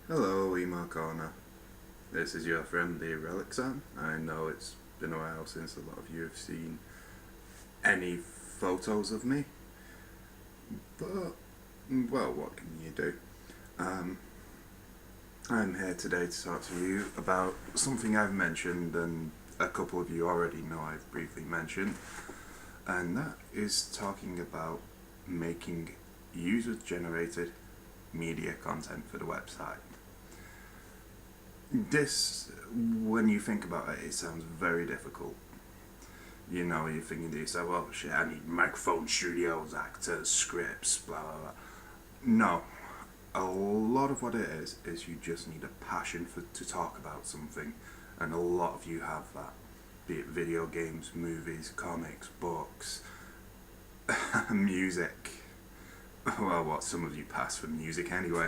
Hello, Emo Corner. This is your friend the Relixan. I know it's been a while since a lot of you have seen any photos of me, but well, what can you do? Um, I'm here today to talk to you about something I've mentioned and a couple of you already know I've briefly mentioned, and that is talking about making user generated media content for the website. This, when you think about it, it sounds very difficult. You know, you're thinking to yourself, well, shit, I need microphone studios, actors, scripts, blah, blah, blah. No. A lot of what it is you just need a passion to talk about something. And a lot of you have that. Be it video games, movies, comics, books, music. Well, what, some of you pass for music anyway.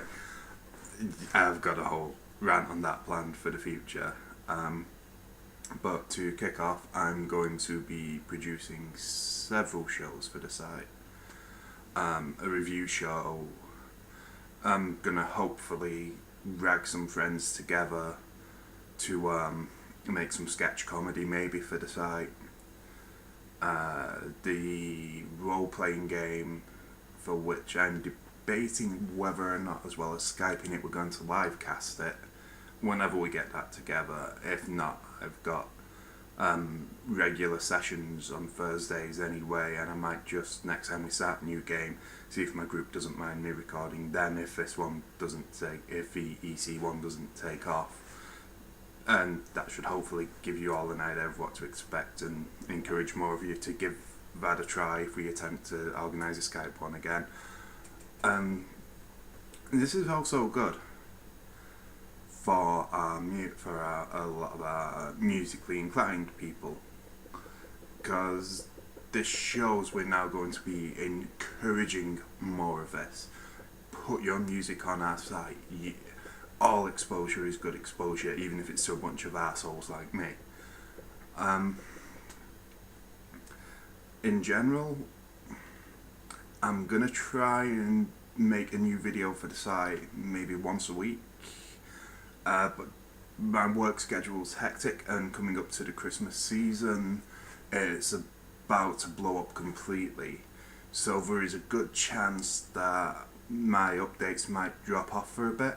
I've got a whole rant on that planned for the future. But to kick off, I'm going to be producing several shows for the site. A review show. I'm gonna hopefully rag some friends together to make some sketch comedy maybe for the site. The role playing game, for which I'm debating whether or not, as well as Skyping it, we're going to live cast it whenever we get that together. If not, I've got regular sessions on Thursdays anyway, and I might just, next time we start a new game, see if my group doesn't mind me recording them if this one doesn't take, if the EC1 doesn't take off. And that should hopefully give you all an idea of what to expect and encourage more of you to give that a try if we attempt to organise a Skype one again. This is also good for a lot of our musically inclined people, because this shows we're now going to be encouraging more of this. Put your music on our site. All exposure is good exposure, even if it's to a bunch of assholes like me. In general, I'm gonna try and make a new video for the site maybe once a week. But my work schedule's hectic, and coming up to the Christmas season, it's about to blow up completely. So there is a good chance that my updates might drop off for a bit.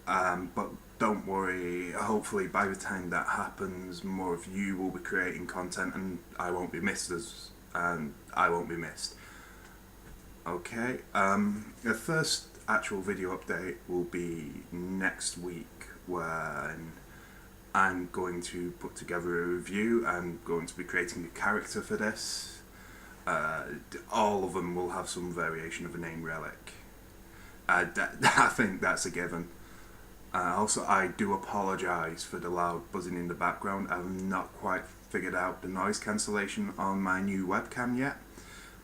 But don't worry, hopefully by the time that happens, more of you will be creating content and I won't be missed Okay, the first actual video update will be next week, when I'm going to put together a review. I'm going to be creating a character for this. All of them will have some variation of a name Relic. I think that's a given. Also, I do apologise for the loud buzzing in the background. I've not quite figured out the noise cancellation on my new webcam yet,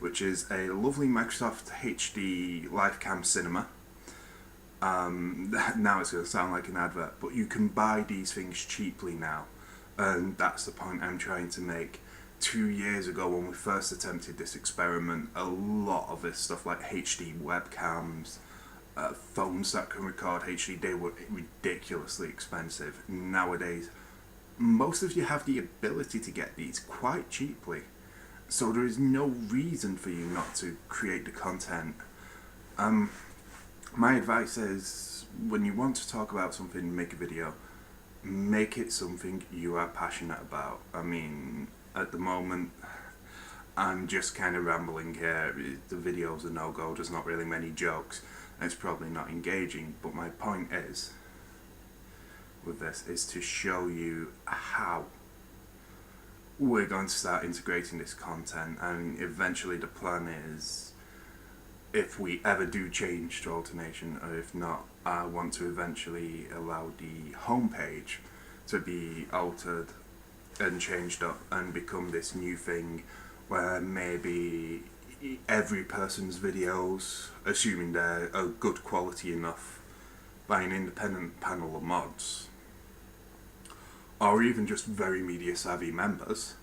which is a lovely Microsoft HD Livecam Cinema. Now it's going to sound like an advert, but you can buy these things cheaply now, and that's the point I'm trying to make. 2 years ago, when we first attempted this experiment, a lot of this stuff like HD webcams, phones that can record HD, they were ridiculously expensive. Nowadays, most of you have the ability to get these quite cheaply, so there is no reason for you not to create the content. My advice is, when you want to talk about something, make a video. Make it something you are passionate about. I mean, at the moment, I'm just kind of rambling here. The video's a no-go, there's not really many jokes, and it's probably not engaging, but my point is, with this, is to show you how we're going to start integrating this content, and eventually the plan is, if we ever do change to alternation, or if not, I want to eventually allow the homepage to be altered and changed up and become this new thing where maybe every person's videos, assuming they're good quality enough by an independent panel of mods, or even just very media savvy members,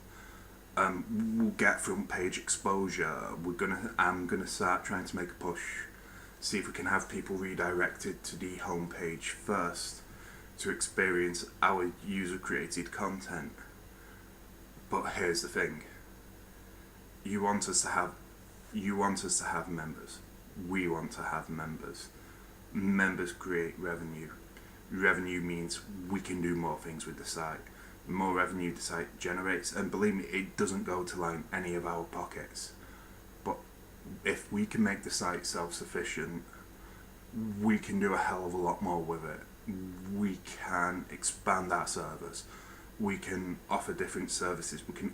will get front page exposure. I'm gonna start trying to make a push see if we can have people redirected to the homepage first to experience our user created content. But here's the thing. You want us to have members. We want to have members. Members create revenue. Revenue means we can do more things with the site. The more revenue the site generates, and believe me, it doesn't go to line any of our pockets. But if we can make the site self-sufficient, we can do a hell of a lot more with it. We can expand our servers. We can offer different services. We can,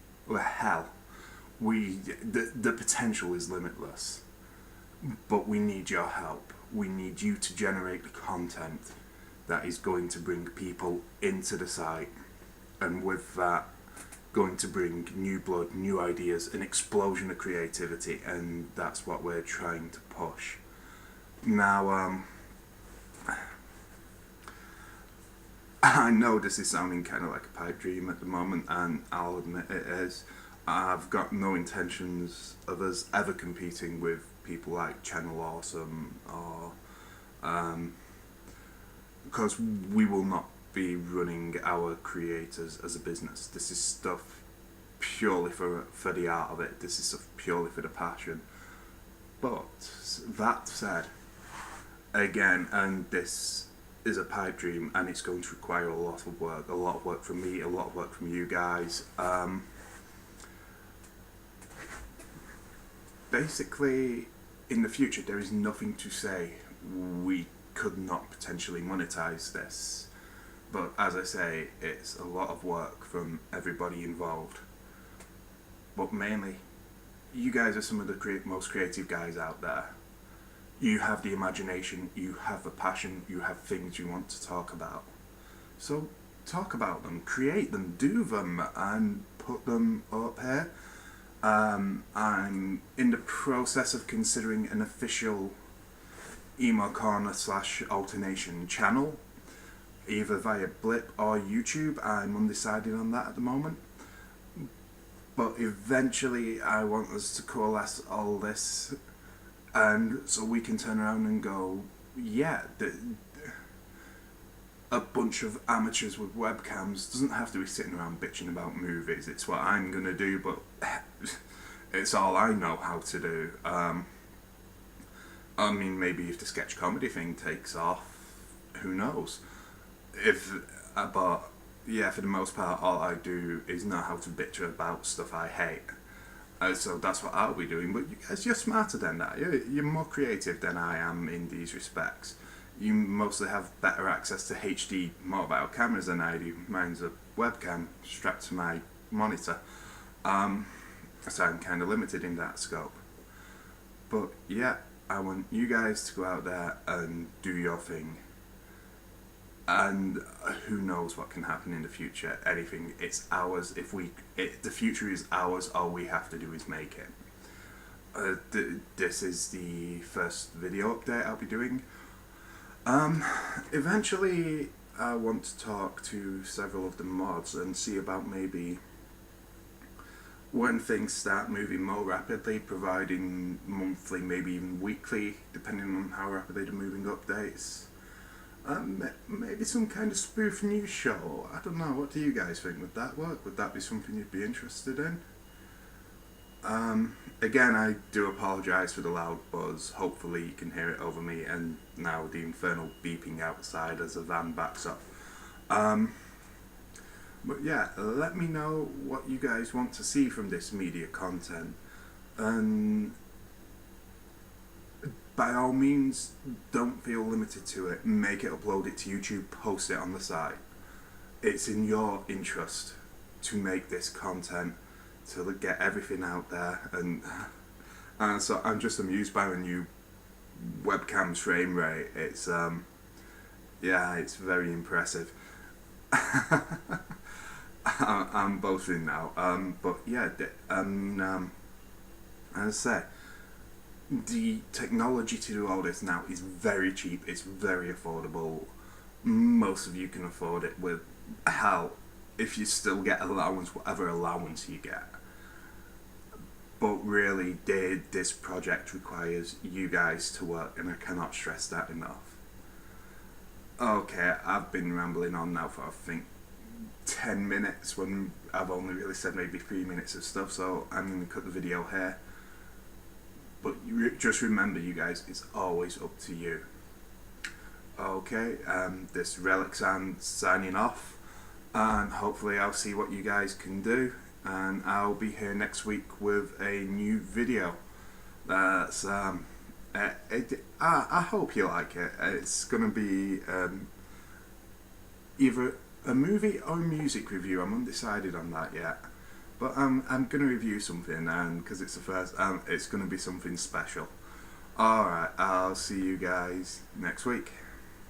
the potential is limitless. But we need your help. We need you to generate the content that is going to bring people into the site, and with that, going to bring new blood, new ideas, an explosion of creativity, and that's what we're trying to push. Now, I know this is sounding kind of like a pipe dream at the moment, and I'll admit it is. I've got no intentions of us ever competing with people like Channel Awesome, or because we will not be running our creators as a business. This is stuff purely for the art of it. This is stuff purely for the passion. But that said, again, and this is a pipe dream, and it's going to require a lot of work from me, a lot of work from you guys. Basically, in the future, there is nothing to say we could not potentially monetize this. But as I say, it's a lot of work from everybody involved. But mainly, you guys are some of the most creative guys out there. You have the imagination, you have the passion, you have things you want to talk about. So talk about them, create them, do them, and put them up here. I'm in the process of considering an official Emo Corner / Alternation channel, either via Blip or YouTube. I'm undecided on that at the moment. But eventually I want us to coalesce all this, and so we can turn around and go, yeah, a bunch of amateurs with webcams doesn't have to be sitting around bitching about movies. It's what I'm gonna do, but it's all I know how to do. I mean, maybe if the sketch comedy thing takes off, who knows? But yeah, for the most part, all I do is know how to bitch about stuff I hate. So that's what I'll be doing. But you guys, you're smarter than that. You're more creative than I am in these respects. You mostly have better access to HD mobile cameras than I do. Mine's a webcam strapped to my monitor. So I'm kind of limited in that scope. But yeah, I want you guys to go out there and do your thing. And who knows what can happen in the future? Anything. It's ours. The future is ours. All we have to do is make it. This is the first video update I'll be doing. Eventually, I want to talk to several of the mods and see about maybe when things start moving more rapidly, providing monthly, maybe even weekly, depending on how rapidly they're moving updates. Maybe some kind of spoof news show. I don't know, what do you guys think? Would that work? Would that be something you'd be interested in? Again, I do apologise for the loud buzz. Hopefully you can hear it over me, and now the infernal beeping outside as a van backs up. But yeah, let me know what you guys want to see from this media content. And by all means, don't feel limited to it. Make it, upload it to YouTube, post it on the site. It's in your interest to make this content, to get everything out there. And so I'm just amused by the new webcam's frame rate. It's yeah, it's very impressive. I'm boasting now. But yeah, as I say, the technology to do all this now is very cheap, it's very affordable. Most of you can afford it with, hell, if you still get allowance, whatever allowance you get. But really, this project requires you guys to work, and I cannot stress that enough. Okay, I've been rambling on now for I think 10 minutes when I've only really said maybe 3 minutes of stuff, so I'm going to cut the video here. But just remember, you guys, it's always up to you. Okay, this Relixan signing off, and hopefully I'll see what you guys can do, and I'll be here next week with a new video. That's I hope you like it. It's gonna be either a movie or a music review. I'm undecided on that yet, but I'm gonna review something, and because it's the first, it's gonna be something special. All right, I'll see you guys next week.